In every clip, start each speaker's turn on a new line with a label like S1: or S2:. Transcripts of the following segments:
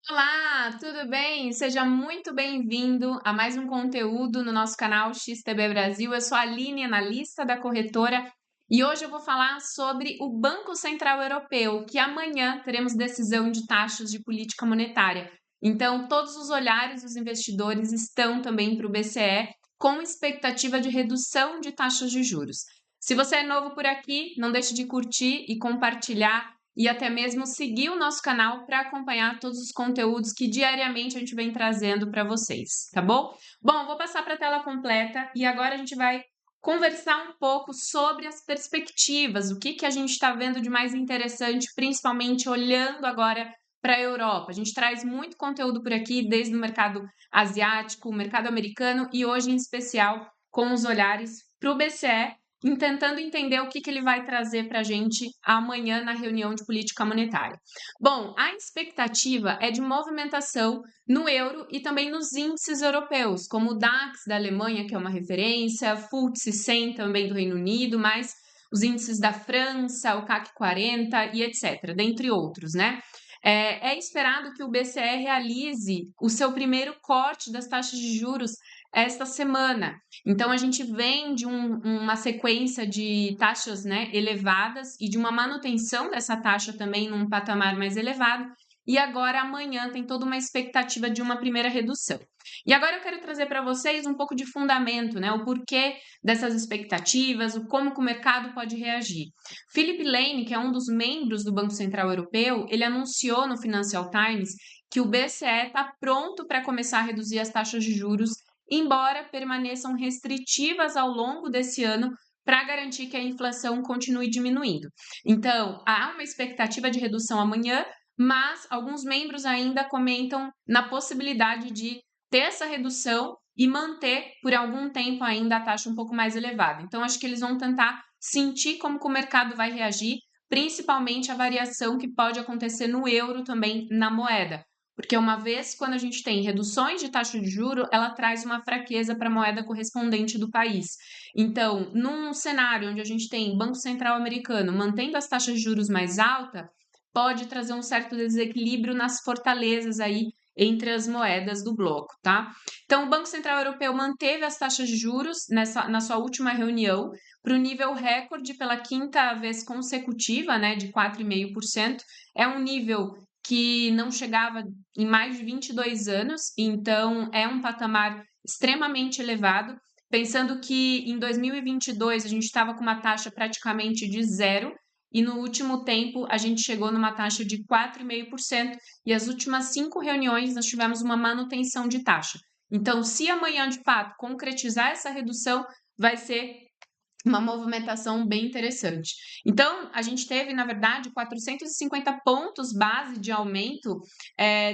S1: Olá, tudo bem? Seja muito bem-vindo a mais um conteúdo no nosso canal XTB Brasil. Eu sou a Aline, analista da corretora, e hoje eu vou falar sobre o Banco Central Europeu, que amanhã teremos decisão de taxas de política monetária. Então, todos os olhares dos investidores estão também para o BCE, com expectativa de redução de taxas de juros. Se você é novo por aqui, não deixe de curtir e compartilhar e até mesmo seguir o nosso canal para acompanhar todos os conteúdos que diariamente a gente vem trazendo para vocês, tá bom? Bom, vou passar para a tela completa e agora a gente vai conversar um pouco sobre as perspectivas, o que a gente está vendo de mais interessante, principalmente olhando agora para a Europa. A gente traz muito conteúdo por aqui, desde o mercado asiático, o mercado americano e hoje em especial com os olhares para o BCE tentando entender o que ele vai trazer para a gente amanhã na reunião de política monetária. Bom, a expectativa é de movimentação no euro e também nos índices europeus, como o DAX da Alemanha, que é uma referência, FTSE 100 também do Reino Unido, mas os índices da França, o CAC 40 e etc., dentre outros, né? É esperado que o BCE realize o seu primeiro corte das taxas de juros esta semana. Então, a gente vem de uma sequência de taxas, né, elevadas e de uma manutenção dessa taxa também num patamar mais elevado. E agora, amanhã, tem toda uma expectativa de uma primeira redução. E agora eu quero trazer para vocês um pouco de fundamento, né, o porquê dessas expectativas, o como que o mercado pode reagir. Philip Lane, que é um dos membros do Banco Central Europeu, ele anunciou no Financial Times que o BCE está pronto para começar a reduzir as taxas de juros, embora permaneçam restritivas ao longo desse ano para garantir que a inflação continue diminuindo. Então, há uma expectativa de redução amanhã, mas alguns membros ainda comentam na possibilidade de ter essa redução e manter por algum tempo ainda a taxa um pouco mais elevada. Então, acho que eles vão tentar sentir como que o mercado vai reagir, principalmente a variação que pode acontecer no euro também na moeda. Porque uma vez quando a gente tem reduções de taxa de juro, ela traz uma fraqueza para a moeda correspondente do país. Então, num cenário onde a gente tem Banco Central americano mantendo as taxas de juros mais altas, pode trazer um certo desequilíbrio nas fortalezas aí entre as moedas do bloco, tá? Então, o Banco Central Europeu manteve as taxas de juros na sua última reunião para o nível recorde pela quinta vez consecutiva, né, de 4,5%. É um nível que não chegava em mais de 22 anos, então é um patamar extremamente elevado. Pensando que em 2022 a gente estava com uma taxa praticamente de zero, e no último tempo a gente chegou numa taxa de 4,5%, e as últimas 5 reuniões nós tivemos uma manutenção de taxa. Então, se amanhã de fato concretizar essa redução, vai ser uma movimentação bem interessante. Então, a gente teve, na verdade, 450 pontos base de aumento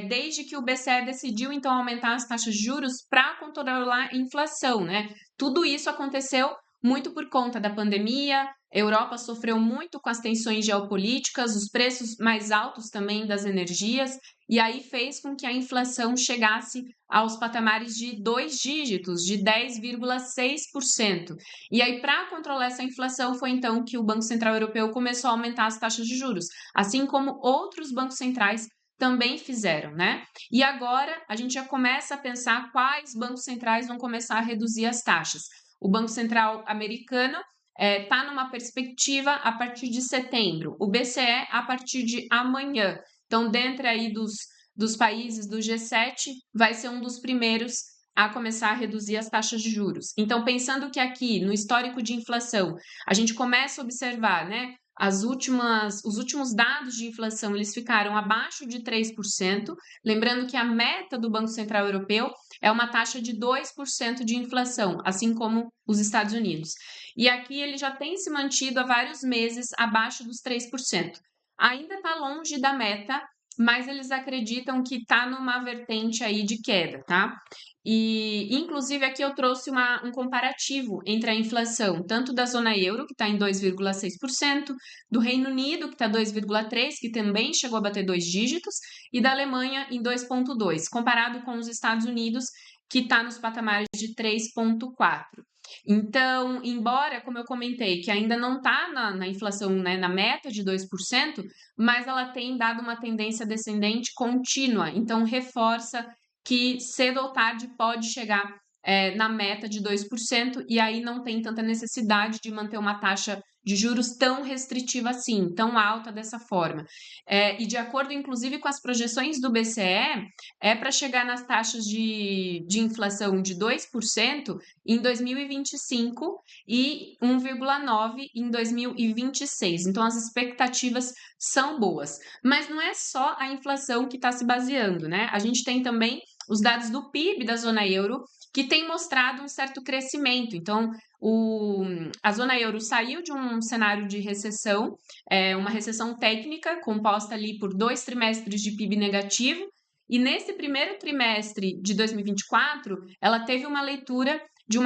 S1: desde que o BCE decidiu, então, aumentar as taxas de juros para controlar a inflação, né? Tudo isso aconteceu muito por conta da pandemia. A Europa sofreu muito com as tensões geopolíticas, os preços mais altos também das energias, e aí fez com que a inflação chegasse aos patamares de 2 dígitos, de 10,6%. E aí, para controlar essa inflação, foi então que o Banco Central Europeu começou a aumentar as taxas de juros, assim como outros bancos centrais também fizeram, né? E agora a gente já começa a pensar quais bancos centrais vão começar a reduzir as taxas. O Banco Central americano está numa perspectiva a partir de setembro, o BCE a partir de amanhã. Então, dentro aí dos países do G7, vai ser um dos primeiros a começar a reduzir as taxas de juros. Então, pensando que aqui no histórico de inflação, a gente começa a observar, né, os últimos dados de inflação, eles ficaram abaixo de 3%, lembrando que a meta do Banco Central Europeu é uma taxa de 2% de inflação, assim como os Estados Unidos. E aqui ele já tem se mantido há vários meses abaixo dos 3%. Ainda está longe da meta, mas eles acreditam que está numa vertente aí de queda, tá? E, inclusive, aqui eu trouxe um comparativo entre a inflação, tanto da zona euro, que está em 2,6%, do Reino Unido, que está 2,3%, que também chegou a bater 2 dígitos, e da Alemanha em 2,2%, comparado com os Estados Unidos, que está nos patamares de 3,4%. Então, embora, como eu comentei, que ainda não está na inflação, né, na meta de 2%, mas ela tem dado uma tendência descendente contínua. Então, reforça que cedo ou tarde pode chegar na meta de 2%, e aí não tem tanta necessidade de manter uma taxa de juros tão restritiva assim, tão alta dessa forma. E de acordo, inclusive, com as projeções do BCE, é para chegar nas taxas de inflação de 2% em 2025 e 1,9% em 2026. Então, as expectativas são boas. Mas não é só a inflação que está se baseando, né? A gente tem também os dados do PIB da zona euro, que tem mostrado um certo crescimento. Então, a zona euro saiu de um cenário de recessão, uma recessão técnica, composta ali por 2 trimestres de PIB negativo, e nesse primeiro trimestre de 2024, ela teve uma leitura de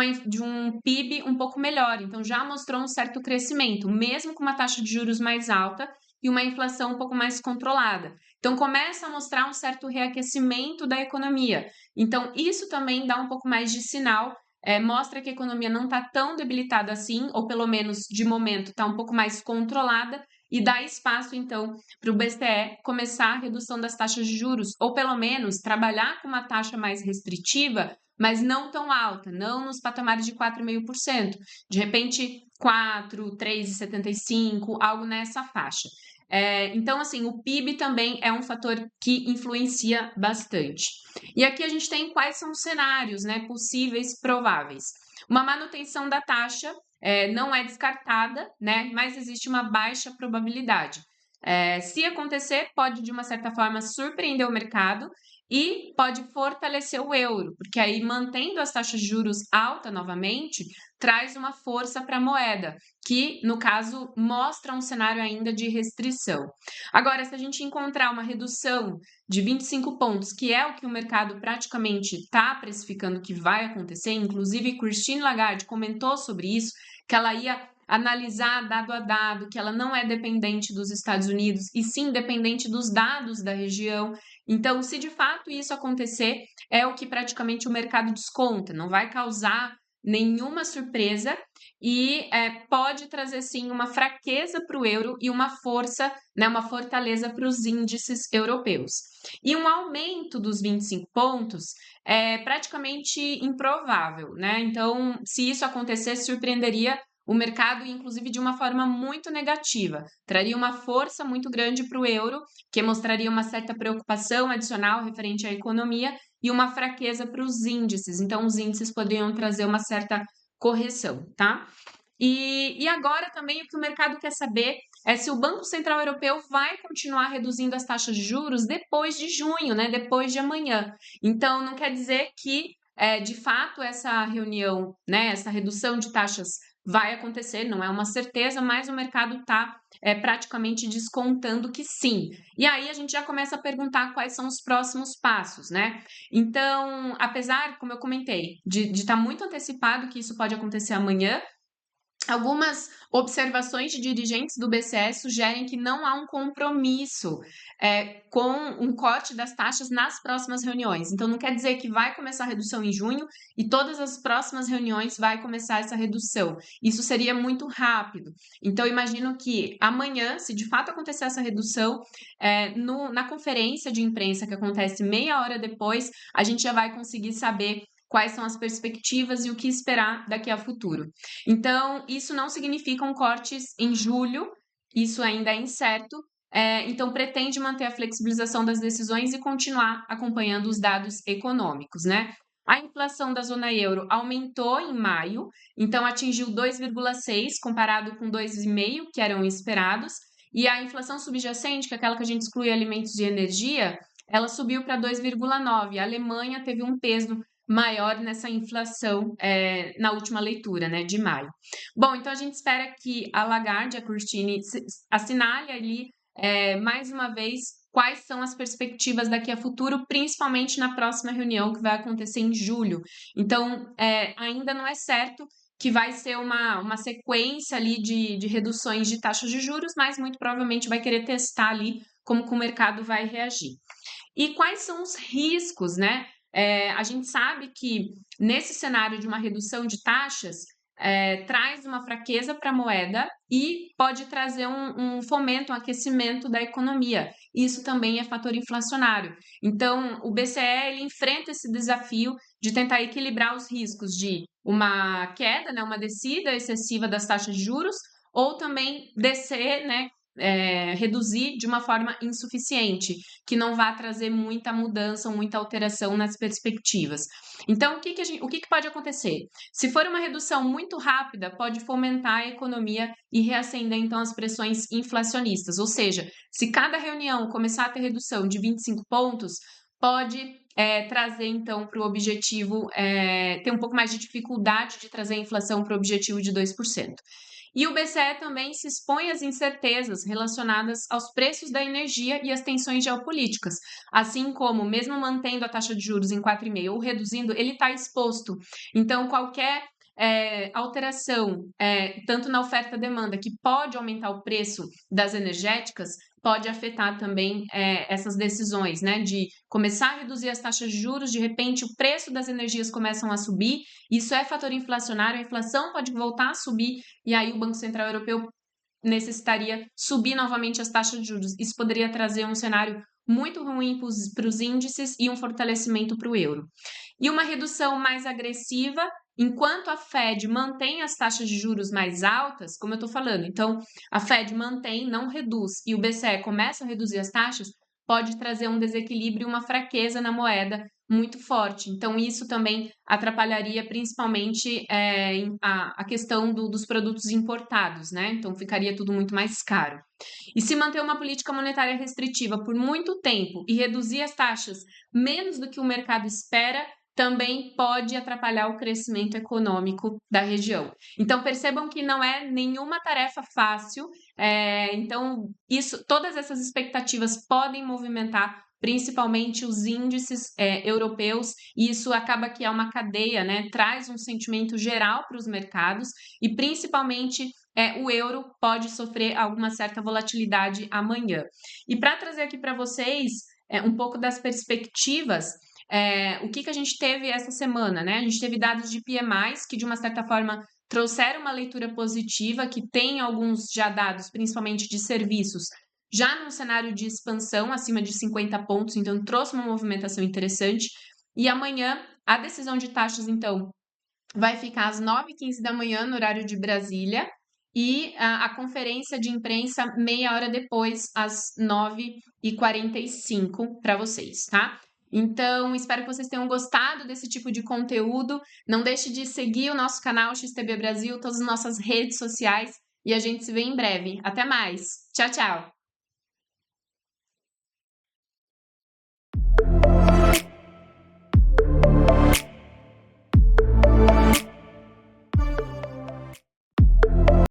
S1: um PIB um pouco melhor, então já mostrou um certo crescimento, mesmo com uma taxa de juros mais alta e uma inflação um pouco mais controlada. Então começa a mostrar um certo reaquecimento da economia. Então isso também dá um pouco mais de sinal, mostra que a economia não está tão debilitada assim, ou pelo menos de momento está um pouco mais controlada, e dá espaço, então, para o BCE começar a redução das taxas de juros, ou pelo menos trabalhar com uma taxa mais restritiva, mas não tão alta, não nos patamares de 4,5%. De repente, 4, 3,75%, algo nessa faixa. Então, assim, o PIB também é um fator que influencia bastante. E aqui a gente tem quais são os cenários, né, possíveis, prováveis. Uma manutenção da taxa não é descartada, né, mas existe uma baixa probabilidade. Se acontecer, pode, de uma certa forma, surpreender o mercado e pode fortalecer o euro, porque aí, mantendo as taxas de juros alta novamente, traz uma força para a moeda, que, no caso, mostra um cenário ainda de restrição. Agora, se a gente encontrar uma redução de 25 pontos, que é o que o mercado praticamente está precificando que vai acontecer, inclusive Christine Lagarde comentou sobre isso, que ela ia analisar dado a dado, que ela não é dependente dos Estados Unidos, e sim dependente dos dados da região. Então, se de fato isso acontecer, é o que praticamente o mercado desconta, não vai causar nenhuma surpresa e pode trazer sim uma fraqueza para o euro e uma força, né, uma fortaleza para os índices europeus. E um aumento dos 25 pontos é praticamente improvável, né? Então, se isso acontecer, surpreenderia o mercado, inclusive de uma forma muito negativa. Traria uma força muito grande para o euro, que mostraria uma certa preocupação adicional referente à economia e uma fraqueza para os índices. Então, os índices poderiam trazer uma certa correção, tá? E agora também o que o mercado quer saber é se o Banco Central Europeu vai continuar reduzindo as taxas de juros depois de junho, né? Depois de amanhã. Então, não quer dizer que, de fato, essa reunião, né? Essa redução de taxas vai acontecer, não é uma certeza, mas o mercado está praticamente descontando que sim. E aí a gente já começa a perguntar quais são os próximos passos, né? Então, apesar, como eu comentei, de estar muito antecipado que isso pode acontecer amanhã, algumas observações de dirigentes do BCE sugerem que não há um compromisso com um corte das taxas nas próximas reuniões. Então, não quer dizer que vai começar a redução em junho e todas as próximas reuniões vai começar essa redução. Isso seria muito rápido. Então, imagino que amanhã, se de fato acontecer essa redução, na conferência de imprensa que acontece meia hora depois, a gente já vai conseguir saber quais são as perspectivas e o que esperar daqui a futuro. Então, isso não significam cortes em julho, isso ainda é incerto. Então, pretende manter a flexibilização das decisões e continuar acompanhando os dados econômicos, né? A inflação da zona euro aumentou em maio, então atingiu 2,6 comparado com 2,5 que eram esperados, e a inflação subjacente, que é aquela que a gente exclui alimentos e energia, ela subiu para 2,9. A Alemanha teve um peso maior nessa inflação na última leitura, né, de maio. Bom, então a gente espera que a Lagarde, a Christine, assinale ali mais uma vez quais são as perspectivas daqui a futuro, principalmente na próxima reunião que vai acontecer em julho. Então, ainda não é certo que vai ser uma sequência ali de reduções de taxas de juros, mas muito provavelmente vai querer testar ali como que o mercado vai reagir. E quais são os riscos, né? A gente sabe que nesse cenário de uma redução de taxas, traz uma fraqueza para a moeda e pode trazer um fomento, um aquecimento da economia. Isso também é fator inflacionário. Então, o BCE ele enfrenta esse desafio de tentar equilibrar os riscos de uma queda, né, uma descida excessiva das taxas de juros, ou também descer, né, reduzir de uma forma insuficiente, que não vá trazer muita mudança ou muita alteração nas perspectivas. Então, o que pode acontecer? Se for uma redução muito rápida, pode fomentar a economia e reacender então as pressões inflacionistas. Ou seja, se cada reunião começar a ter redução de 25 pontos, pode trazer então para o objetivo, ter um pouco mais de dificuldade de trazer a inflação para o objetivo de 2%. E o BCE também se expõe às incertezas relacionadas aos preços da energia e às tensões geopolíticas, assim como, mesmo mantendo a taxa de juros em 4,5 ou reduzindo, ele está exposto. Então, qualquer alteração, tanto na oferta e demanda, que pode aumentar o preço das energéticas, pode afetar também essas decisões, né? De começar a reduzir as taxas de juros, de repente o preço das energias começam a subir, isso é fator inflacionário, a inflação pode voltar a subir, e aí o Banco Central Europeu necessitaria subir novamente as taxas de juros. Isso poderia trazer um cenário muito ruim para os índices e um fortalecimento para o euro. E uma redução mais agressiva, enquanto a Fed mantém as taxas de juros mais altas, como eu estou falando, então a Fed mantém, não reduz, e o BCE começa a reduzir as taxas, pode trazer um desequilíbrio e uma fraqueza na moeda muito forte. Então, isso também atrapalharia principalmente a questão dos produtos importados, né? Então, ficaria tudo muito mais caro. E se manter uma política monetária restritiva por muito tempo e reduzir as taxas menos do que o mercado espera, também pode atrapalhar o crescimento econômico da região. Então, percebam que não é nenhuma tarefa fácil. Então, todas essas expectativas podem movimentar principalmente os índices europeus, e isso acaba que é uma cadeia, né? Traz um sentimento geral para os mercados e principalmente o euro pode sofrer alguma certa volatilidade amanhã. E para trazer aqui para vocês um pouco das perspectivas, o que a gente teve essa semana, né? A gente teve dados de PMIs que, de uma certa forma, trouxeram uma leitura positiva, que tem alguns já dados, principalmente de serviços, já num cenário de expansão acima de 50 pontos, então trouxe uma movimentação interessante. E amanhã, a decisão de taxas, então, vai ficar às 9h15 da manhã, no horário de Brasília, e a conferência de imprensa meia hora depois, às 9h45, para vocês, tá? Então, espero que vocês tenham gostado desse tipo de conteúdo. Não deixe de seguir o nosso canal XTB Brasil, todas as nossas redes sociais, e a gente se vê em breve. Até mais. Tchau, tchau!